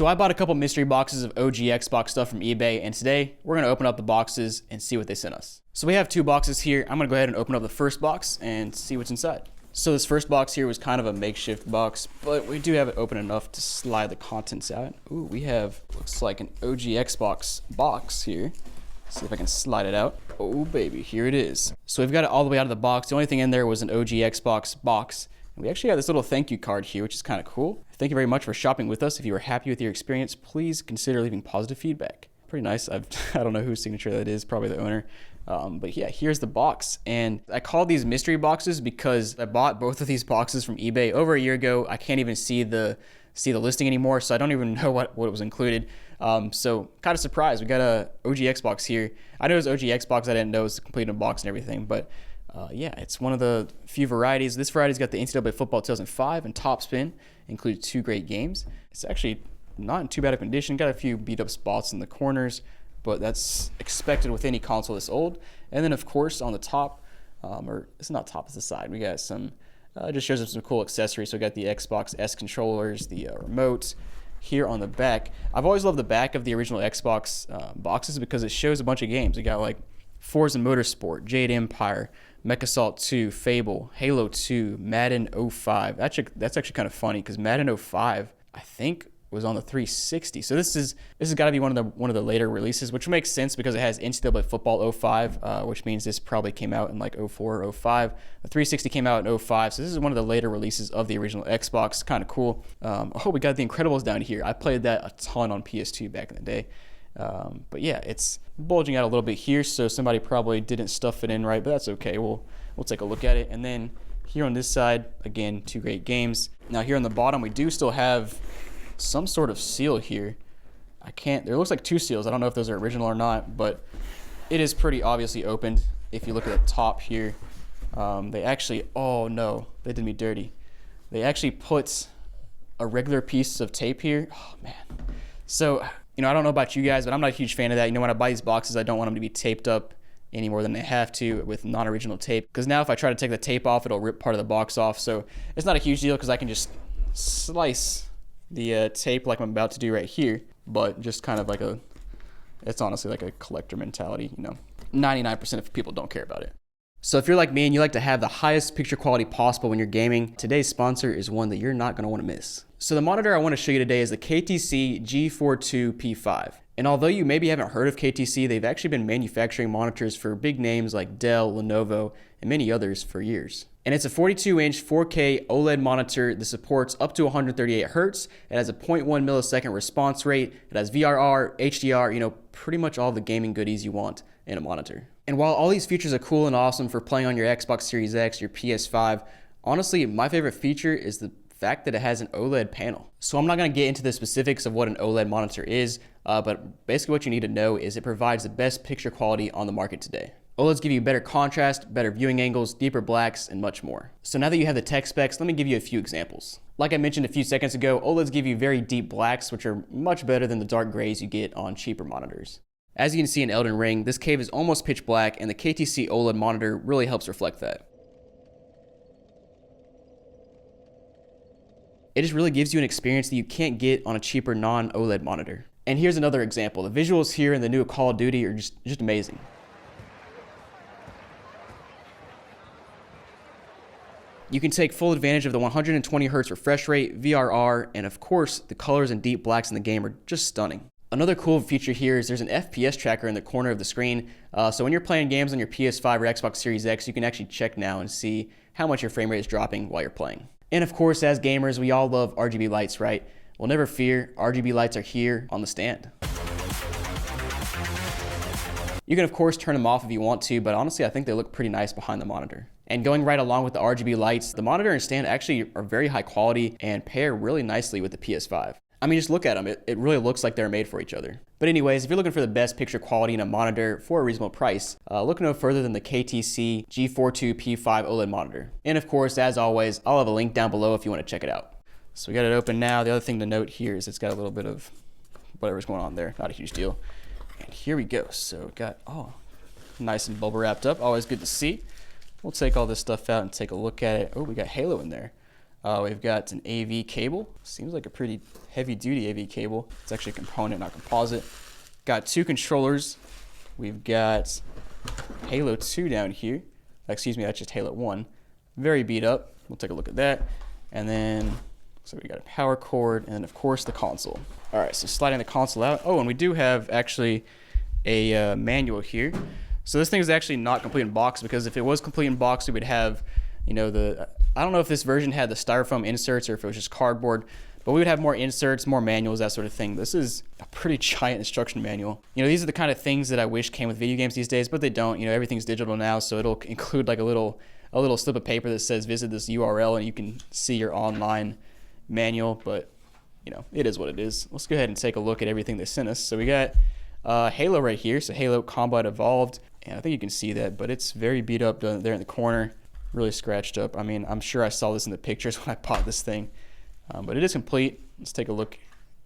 So I bought a couple mystery boxes of OG Xbox stuff from eBay, and today we're going to open up the boxes and see what they sent us. So we have two boxes here. I'm going to go ahead and open up the first box and see what's inside. So this first box here was kind of a makeshift box, but we do have it open enough to slide the contents out. Ooh, we have, looks like an OG Xbox box here. See if I can slide it out. Oh baby, here it is. So we've got it all the way out of the box. The only thing in there was an OG Xbox box. And we actually got this little thank you card here, which is kind of cool. Thank you very much for shopping with us. If you were happy with your experience, please consider leaving positive feedback. Pretty nice. I don't know whose signature that is, probably the owner. But yeah, here's the box. And I call these mystery boxes because I bought both of these boxes from eBay over a year ago. I can't even see the listing anymore, so I don't even know what was included. So kind of surprised. We got a OG Xbox here. I know it was OG Xbox. I didn't know it was complete in box and everything, but yeah, it's one of the few varieties. This variety's got the NCAA Football 2005 and Top Spin. Includes 2 great games. It's actually not in too bad a condition. Got a few beat up spots in the corners, but that's expected with any console this old. And then of course on the top, or it's not top, it's the side, we got some, just shows up some cool accessories. So we got the Xbox S controllers, the remote. Here on the back, I've always loved the back of the original Xbox boxes because it shows a bunch of games. We got like Forza Motorsport, Jade Empire, MechAssault 2, Fable, Halo 2, Madden 05. That's actually kind of funny because Madden 05, I think, was on the 360. So this has got to be one of the later releases, which makes sense because it has NCAA Football 05, which means this probably came out in like 04 or 05. The 360 came out in 05, so this is one of the later releases of the original Xbox. Kind of cool. Oh, we got The Incredibles down here. I played that a ton on PS2 back in the day. But yeah, it's bulging out a little bit here, so somebody probably didn't stuff it in right, but that's okay. We'll take a look at it. And then here on this side, again, 2 great games. Now here on the bottom, we do still have some sort of seal here. There looks like 2 seals. I don't know if those are original or not, but it is pretty obviously opened. If you look at the top here, they actually, oh no, they did me dirty. They actually put a regular piece of tape here. Oh man. So, you know, I don't know about you guys, but I'm not a huge fan of that. You know, when I buy these boxes, I don't want them to be taped up any more than they have to with non-original tape. Because now if I try to take the tape off, it'll rip part of the box off. So it's not a huge deal because I can just slice the tape like I'm about to do right here. But just kind of like it's honestly like a collector mentality, you know. 99% of people don't care about it. So if you're like me and you like to have the highest picture quality possible when you're gaming, today's sponsor is one that you're not going to want to miss. So the monitor I want to show you today is the KTC G42P5. And although you maybe haven't heard of KTC, they've actually been manufacturing monitors for big names like Dell, Lenovo, and many others for years. And it's a 42-inch 4K OLED monitor that supports up to 138 Hz. It has a 0.1 millisecond response rate. It has VRR, HDR, you know, pretty much all the gaming goodies you want in a monitor. And while all these features are cool and awesome for playing on your Xbox Series X, your PS5, honestly, my favorite feature is the fact that it has an OLED panel. So I'm not going to get into the specifics of what an OLED monitor is, but basically what you need to know is it provides the best picture quality on the market today. OLEDs give you better contrast, better viewing angles, deeper blacks, and much more. So now that you have the tech specs, let me give you a few examples. Like I mentioned a few seconds ago, OLEDs give you very deep blacks, which are much better than the dark grays you get on cheaper monitors. As you can see in Elden Ring, this cave is almost pitch black, and the KTC OLED monitor really helps reflect that. It just really gives you an experience that you can't get on a cheaper non-OLED monitor. And here's another example. The visuals here in the new Call of Duty are just amazing. You can take full advantage of the 120 Hz refresh rate, VRR, and of course, the colors and deep blacks in the game are just stunning. Another cool feature here is there's an FPS tracker in the corner of the screen. So when you're playing games on your PS5 or Xbox Series X, you can actually check now and see how much your frame rate is dropping while you're playing. And of course, as gamers, we all love RGB lights, right? Well, never fear, RGB lights are here on the stand. You can of course turn them off if you want to, but honestly, I think they look pretty nice behind the monitor. And going right along with the RGB lights, the monitor and stand actually are very high quality and pair really nicely with the PS5. I mean, just look at them. It really looks like they're made for each other. But anyways, if you're looking for the best picture quality in a monitor for a reasonable price, look no further than the KTC G42P5 OLED monitor. And of course, as always, I'll have a link down below if you want to check it out. So we got it open now. The other thing to note here is it's got a little bit of whatever's going on there. Not a huge deal. And here we go. So we got, oh, nice and bubble wrapped up. Always good to see. We'll take all this stuff out and take a look at it. Oh, we got Halo in there. We've got an AV cable. Seems like a pretty heavy duty AV cable. It's actually a component, not composite. Got 2 controllers. We've got Halo 2 down here. Excuse me, that's just Halo 1. Very beat up. We'll take a look at that. And then, so we got a power cord, and then of course the console. All right, so sliding the console out. Oh, and we do have actually a manual here. So this thing is actually not complete in box, because if it was complete in box, we would have, you know, I don't know if this version had the styrofoam inserts or if it was just cardboard, but we would have more inserts, more manuals, that sort of thing. This is a pretty giant instruction manual. You know, these are the kind of things that I wish came with video games these days, but they don't. You know, everything's digital now, so it'll include like a little slip of paper that says visit this URL, and you can see your online manual, but you know, it is what it is. Let's go ahead and take a look at everything they sent us. So we got Halo right here, so Halo Combat Evolved, and I think you can see that, but it's very beat up there in the corner, really scratched up. I mean, I'm sure I saw this in the pictures when I bought this thing, but it is complete. Let's take a look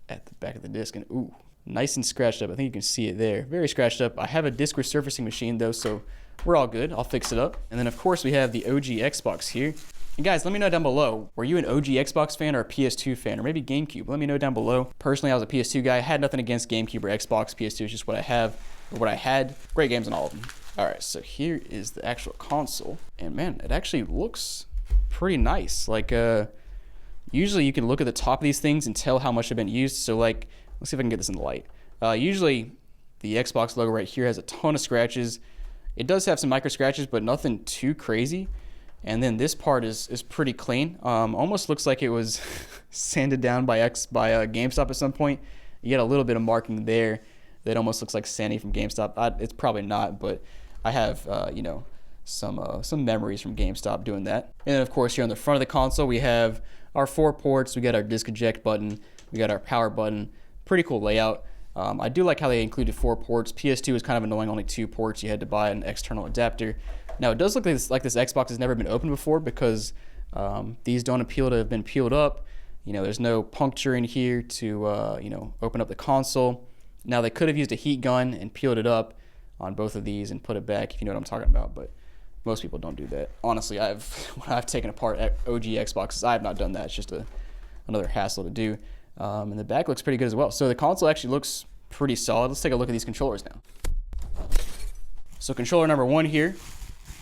at the back of the disc, and ooh, nice and scratched up. I think you can see it there, very scratched up. I have a disc resurfacing machine though, so we're all good. I'll fix it up. And then of course we have the OG Xbox here. And guys, let me know down below, were you an OG Xbox fan or a PS2 fan, or maybe GameCube? Let me know down below. Personally, I was a PS2 guy. I had nothing against GameCube or Xbox. PS2 is just what I have, or what I had. Great games on all of them. All right, so here is the actual console. And man, it actually looks pretty nice. Like, usually you can look at the top of these things and tell how much they've been used. So like, let's see if I can get this in the light. Usually the Xbox logo right here has a ton of scratches. It does have some micro scratches, but nothing too crazy. And then this part is pretty clean. Almost looks like it was sanded down by GameStop at some point. You get a little bit of marking there that almost looks like sanding from GameStop. It's probably not, but I have you know, some memories from GameStop doing that. And then of course here on the front of the console we have our 4 ports. We got our disc eject button. We got our power button. Pretty cool layout. I do like how they included 4 ports. PS2 was kind of annoying, only 2 ports. You had to buy an external adapter. Now it does look like this Xbox has never been opened before, because these don't appeal to have been peeled up. You know, there's no puncture in here to you know, open up the console. Now they could have used a heat gun and peeled it up on both of these and put it back, if you know what I'm talking about, but most people don't do that. Honestly, when I've taken apart OG Xboxes, I have not done that. It's just another hassle to do. And the back looks pretty good as well. So the console actually looks pretty solid. Let's take a look at these controllers now. So controller number 1 here,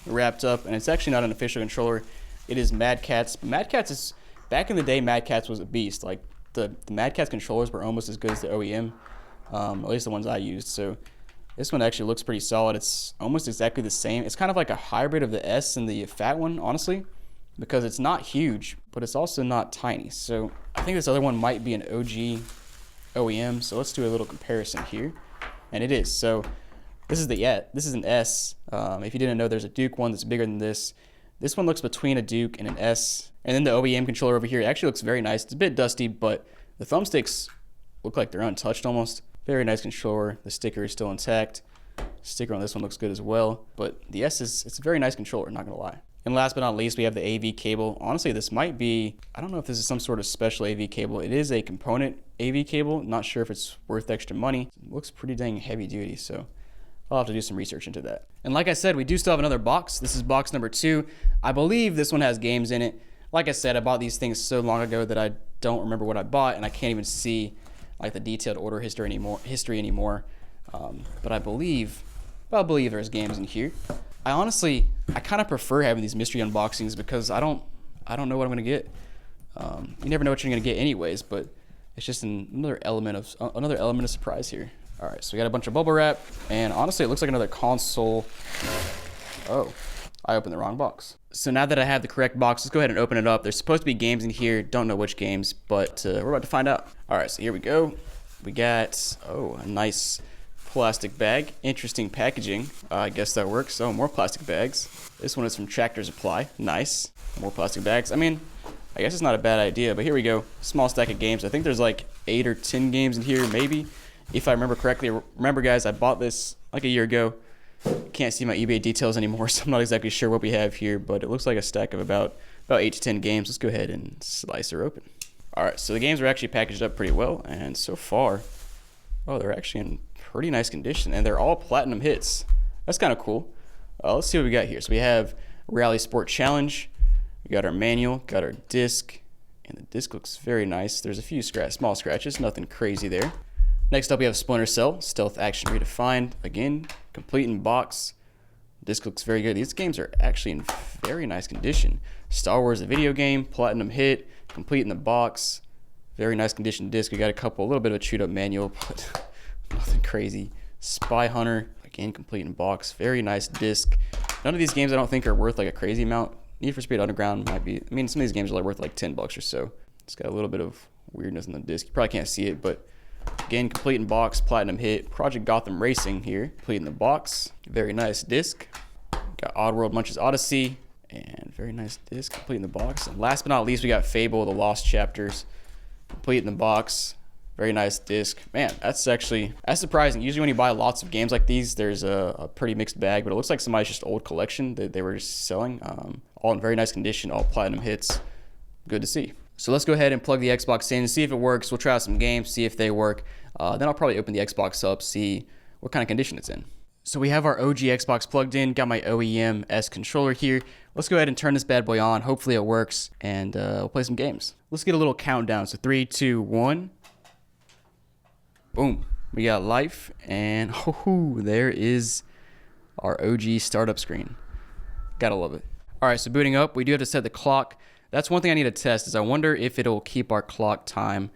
wrapped up, and it's actually not an official controller. It is Mad Catz. Mad Catz is, back in the day, Mad Catz was a beast. Like the Mad Catz controllers were almost as good as the OEM, at least the ones I used. So this one actually looks pretty solid. It's almost exactly the same. It's kind of like a hybrid of the S and the fat one, honestly, because it's not huge, but it's also not tiny. So I think this other one might be an OG OEM. So let's do a little comparison here, and it is. So this is an S. If you didn't know, there's a Duke one that's bigger than this. This one looks between a Duke and an S. And then the OEM controller over here, it actually looks very nice. It's a bit dusty, but the thumbsticks look like they're untouched almost. Very nice controller. The sticker is still intact. Sticker on this one looks good as well. But the S it's a very nice controller, not gonna lie. And last but not least, we have the AV cable. Honestly, this might be, I don't know if this is some sort of special AV cable. It is a component AV cable. Not sure if it's worth extra money. It looks pretty dang heavy duty, so I'll have to do some research into that. And like I said, we do still have another box. This is box number 2. I believe this one has games in it. Like I said, I bought these things so long ago that I don't remember what I bought, and I can't even see like the detailed order history anymore. But I believe there's games in here. I kind of prefer having these mystery unboxings, because I don't know what I'm gonna get. You never know what you're gonna get anyways, but it's just another element of surprise here. All right, so we got a bunch of bubble wrap, and honestly, it looks like another console. Oh, I opened the wrong box. So now that I have the correct box, let's go ahead and open it up. There's supposed to be games in here. Don't know which games, but we're about to find out. All right, so here we go. We got, oh, a nice plastic bag. Interesting packaging. I guess that works. Oh, more plastic bags. This one is from Tractor Supply. Nice. More plastic bags. I mean, I guess it's not a bad idea, but here we go. Small stack of games. I think there's like 8 or 10 games in here, maybe, if I remember correctly. Remember, guys, I bought this like a year ago. Can't see my eBay details anymore, so I'm not exactly sure what we have here, but it looks like a stack of about 8 to 10 games. Let's go ahead and slice her open. All right, so the games are actually packaged up pretty well, and so far, oh, they're actually in pretty nice condition, and they're all platinum hits. That's kind of cool. Let's see what we got here. So we have Rally Sport Challenge. We got our manual, got our disc, And the disc looks very nice. There's a few small scratches, nothing crazy there. Next up, we have Splinter Cell, Stealth Action Redefined. Again, complete in box. Disc looks very good. These games are actually in very nice condition. Star Wars, a video game, platinum hit, complete in the box. Very nice condition disc. We got a little bit of a chewed up manual, but nothing crazy. Spy Hunter, again, complete in box. Very nice disc. None of these games I don't think are worth like a crazy amount. Need for Speed Underground might be, I mean, some of these games are like worth like $10 or so. It's got a little bit of weirdness in the disc. You probably can't see it, but again, complete in box, platinum hit. Project Gotham Racing here, complete in the box. Very nice disc. Got Oddworld Munch's Odyssey, and very nice disc, complete in the box. And last but not least, we got Fable, The Lost Chapters, complete in the box. Very nice disc. Man, that's surprising. Usually when you buy lots of games like these, there's a pretty mixed bag, but it looks like somebody's just old collection that they were just selling. All in very nice condition, all platinum hits. Good to see. So let's go ahead and plug the Xbox in and see if it works. We'll try out some games, see if they work. Then I'll probably open the Xbox up, see what kind of condition it's in. So we have our OG Xbox plugged in, got my OEM S controller here. Let's go ahead and turn this bad boy on. Hopefully it works, and we'll play some games. Let's get a little countdown. So 3, 2, 1. Boom. We got life, and there is our OG startup screen. Gotta love it. All right, so booting up, we do have to set the clock. That's one thing I need to test, is I wonder if it'll keep our clock time.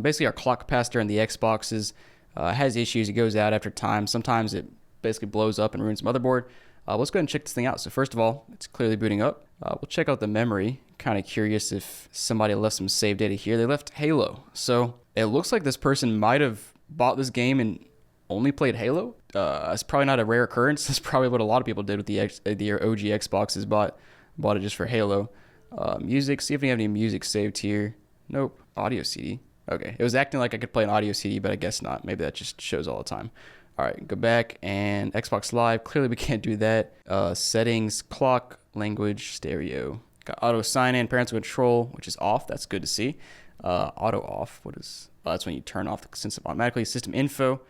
Basically, our clock capacitor in the Xboxes has issues. It goes out after time. Sometimes it basically blows up and ruins the motherboard. Let's go ahead and check this thing out. So first of all, it's clearly booting up. We'll check out the memory. Kind of curious if somebody left some save data here. They left Halo. So it looks like this person might have bought this game and only played Halo. It's probably not a rare occurrence. That's probably what a lot of people did with the OG Xboxes. Bought it just for Halo. Music. See if we have any music saved here. Nope. Audio CD. Okay. It was acting like I could play an audio CD, but I guess not. Maybe that just shows all the time. All right. Go back and Xbox Live. Clearly we can't do that. Settings, clock, language, stereo. Got auto sign in, parental control, which is off. That's good to see. Auto off. What is? That's when you turn off the system automatically. System info.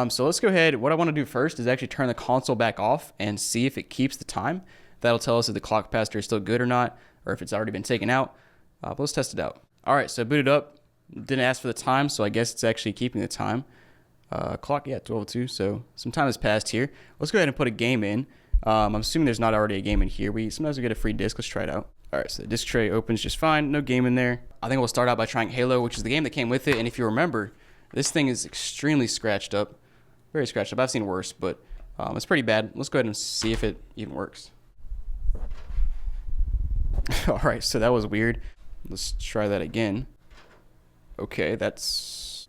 So let's go ahead. What I want to do first is actually turn the console back off and see if it keeps the time. That'll tell us if the clock capacitor is still good or not, or if it's already been taken out. But let's test it out. All right, so booted up. Didn't ask for the time, so I guess it's actually keeping the time. Clock, yeah, 12:02, so some time has passed here. Let's go ahead and put a game in. I'm assuming there's not already a game in here. Sometimes we get a free disc. Let's try it out. All right, so the disc tray opens just fine. No game in there. I think we'll start out by trying Halo, which is the game that came with it. And if you remember, this thing is extremely scratched up. Very scratched up. I've seen worse, but it's pretty bad. Let's go ahead and see if it even works. All right, so that was weird. Let's try that again. Okay,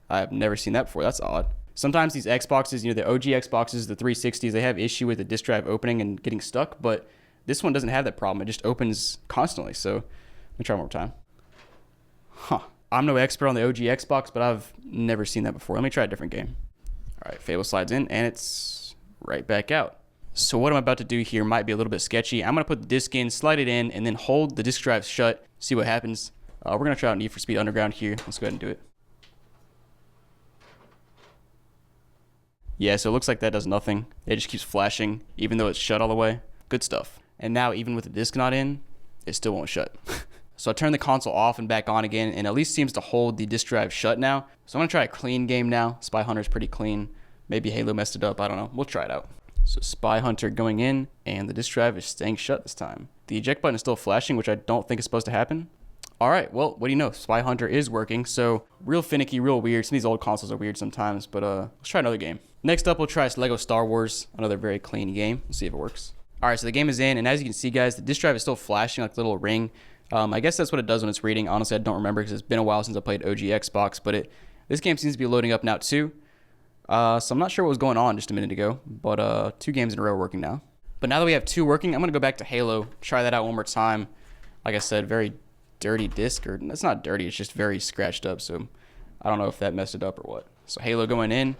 I have never seen that before. That's odd. Sometimes these Xboxes, the OG Xboxes, the 360s, they have issue with the disk drive opening and getting stuck, but this one doesn't have that problem. It just opens constantly. So let me try one more time. I'm no expert on the OG Xbox, but I've never seen that before. Let me try a different game. All right, Fable slides in, and it's right back out. So what I'm about to do here might be a little bit sketchy. I'm going to put the disc in, slide it in, and then hold the disk drive shut, see what happens. We're going to try out Need for Speed Underground here. Let's go ahead and do it. Yeah, so it looks like that does nothing. It just keeps flashing, even though it's shut all the way. Good stuff. And now, even with the disc not in, it still won't shut. So I turned the console off and back on again, and at least seems to hold the disk drive shut now. So I'm going to try a clean game now. Spy Hunter's pretty clean. Maybe Halo messed it up. I don't know. We'll try it out. So Spy Hunter going in, and the disk drive is staying shut this time. The eject button is still flashing, which I don't think is supposed to happen. All right, well, what do you know? Spy Hunter is working, so real finicky, real weird. Some of these old consoles are weird sometimes, but let's try another game. Next up, we'll try Lego Star Wars, another very clean game. Let's see if it works. All right, so the game is in, and as you can see, guys, the disk drive is still flashing like a little ring. I guess that's what it does when it's reading. Honestly, I don't remember because it's been a while since I played OG Xbox, but this game seems to be loading up now too. So I'm not sure what was going on just a minute ago, but 2 games in a row working now. But now that we have 2 working, I'm going to go back to Halo, try that out one more time. Like I said, very dirty disc, or it's not dirty, it's just very scratched up, so I don't know if that messed it up or what. So Halo going in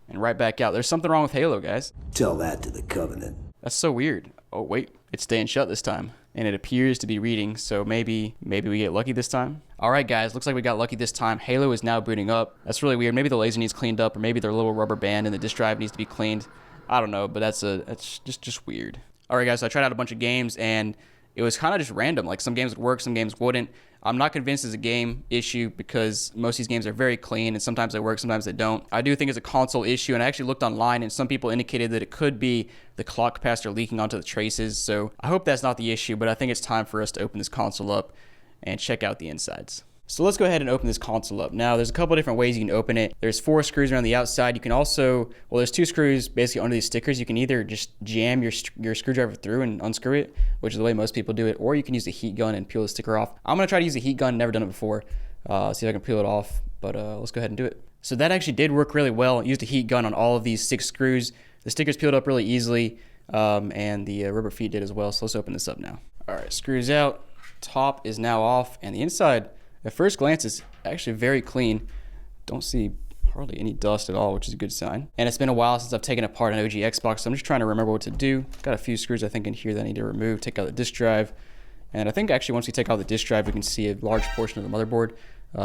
and right back out. There's something wrong with Halo, guys. Tell that to the Covenant. That's so weird. Oh wait, it's staying shut this time, and it appears to be reading, so maybe we get lucky this time. All right, guys, looks like we got lucky this time. Halo is now booting up. That's really weird. Maybe the laser needs cleaned up, or maybe their little rubber band in the disk drive needs to be cleaned. I don't know, but that's just weird. All right, guys, so I tried out a bunch of games, and it was kind of just random. Like some games would work, some games wouldn't. I'm not convinced it's a game issue because most of these games are very clean and sometimes they work, sometimes they don't. I do think it's a console issue, and I actually looked online and some people indicated that it could be the clock capacitor leaking onto the traces. So I hope that's not the issue, but I think it's time for us to open this console up and check out the insides. So let's go ahead and open this console up. Now, there's a couple different ways you can open it. There's 4 screws around the outside. You can also, well, there's 2 screws basically under these stickers. You can either just jam your screwdriver through and unscrew it, which is the way most people do it, or you can use a heat gun and peel the sticker off. I'm gonna try to use a heat gun, never done it before. See if I can peel it off, but let's go ahead and do it. So that actually did work really well. I used a heat gun on all of these 6 screws. The stickers peeled up really easily, and the rubber feet did as well. So let's open this up now. All right, screws out. Top is now off, and the inside, at first glance, is actually very clean. Don't see hardly any dust at all, which is a good sign. And it's been a while since I've taken apart an OG Xbox, so I'm just trying to remember what to do. Got a few screws I think in here that I need to remove. Take out the disk drive, and I think actually once we take out the disk drive, we can see a large portion of the motherboard.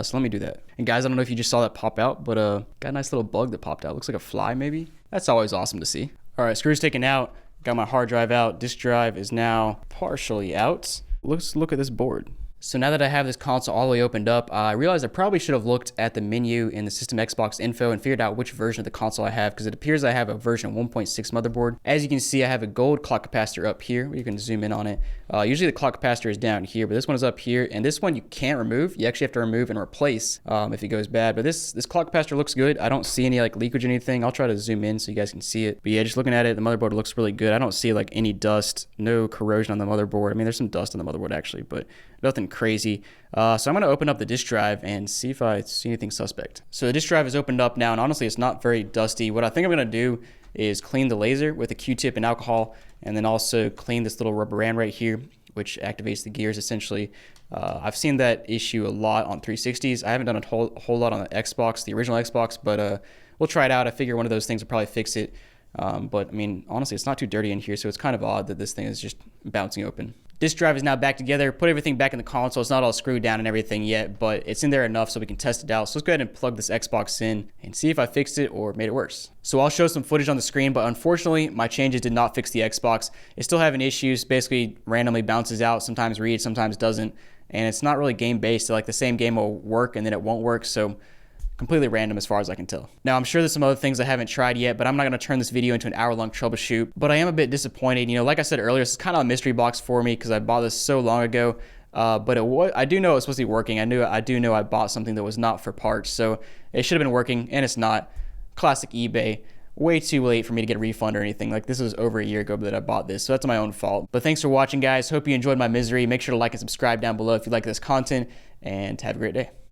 So let me do that. And guys, I don't know if you just saw that pop out, but got a nice little bug that popped out. Looks like a fly maybe. That's always awesome to see. All right, screws taken out. Got my hard drive out. Disk drive is now partially out. Let's look at this board. So now that I have this console all the way opened up, I realized I probably should have looked at the menu in the System Xbox info and figured out which version of the console I have, because it appears I have a version 1.6 motherboard. As you can see, I have a gold clock capacitor up here. You can zoom in on it. Usually the clock capacitor is down here, but this one is up here, and this one you can't remove. You actually have to remove and replace if it goes bad. But this clock capacitor looks good. I don't see any like leakage or anything. I'll try to zoom in so you guys can see it. But yeah, just looking at it, the motherboard looks really good. I don't see like any dust, no corrosion on the motherboard. I mean, there's some dust on the motherboard actually, but nothing crazy. So I'm going to open up the disk drive and see if I see anything suspect. So the disk drive is opened up now, and honestly, it's not very dusty. What I think I'm going to do is clean the laser with a Q-tip and alcohol, and then also clean this little rubber band right here, which activates the gears essentially. I've seen that issue a lot on 360s. I haven't done a whole lot on the Xbox, the original Xbox, but we'll try it out. I figure one of those things will probably fix it. But I mean, honestly, it's not too dirty in here, so it's kind of odd that this thing is just bouncing open. Disk drive is now back together. Put everything back in the console. It's not all screwed down and everything yet, but it's in there enough so we can test it out. So let's go ahead and plug this Xbox in and see if I fixed it or made it worse. So I'll show some footage on the screen, but unfortunately, my changes did not fix the Xbox. It's still having issues. Basically, randomly bounces out. Sometimes reads, sometimes doesn't. And it's not really game-based. So like the same game will work and then it won't work. So completely random as far as I can tell. Now, I'm sure there's some other things I haven't tried yet, but I'm not going to turn this video into an hour-long troubleshoot. But I am a bit disappointed. You know, like I said earlier, this is kind of a mystery box for me because I bought this so long ago. But I do know it was supposed to be working. I do know I bought something that was not for parts, so it should have been working, and it's not. Classic eBay. Way too late for me to get a refund or anything. Like, this was over a year ago that I bought this, so that's my own fault. But thanks for watching, guys. Hope you enjoyed my misery. Make sure to like and subscribe down below if you like this content, and have a great day.